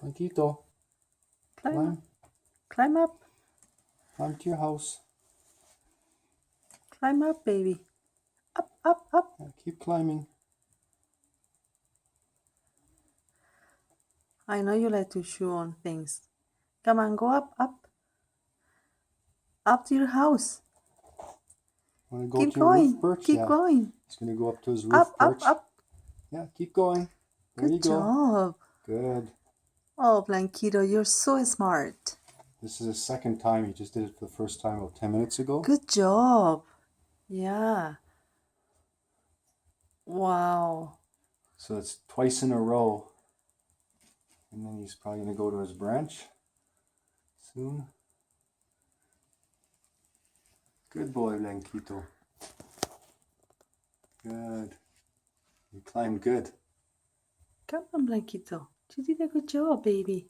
Blanquito, Climb up. Climb up. climb to your house. Climb up, baby. Up, up, up. Yeah, keep climbing. I know you like to chew on things. Come on, go up, up. Up to your house. Want to go Keep to your going. roof perch? Keep Yeah. going. He's going to go up to his roof Up, perch. up, up. Yeah, keep going. There you Good go. job. Good. Oh, Blanquito, you're so smart. This is his second time. He just did it for the first time about 10 minutes ago. Good job. Yeah. Wow. So it's twice in a row. And then he's probably going to go to his branch soon. Good boy, Blanquito. Good. You climbed good. Come on, Blanquito. You did a good job, baby.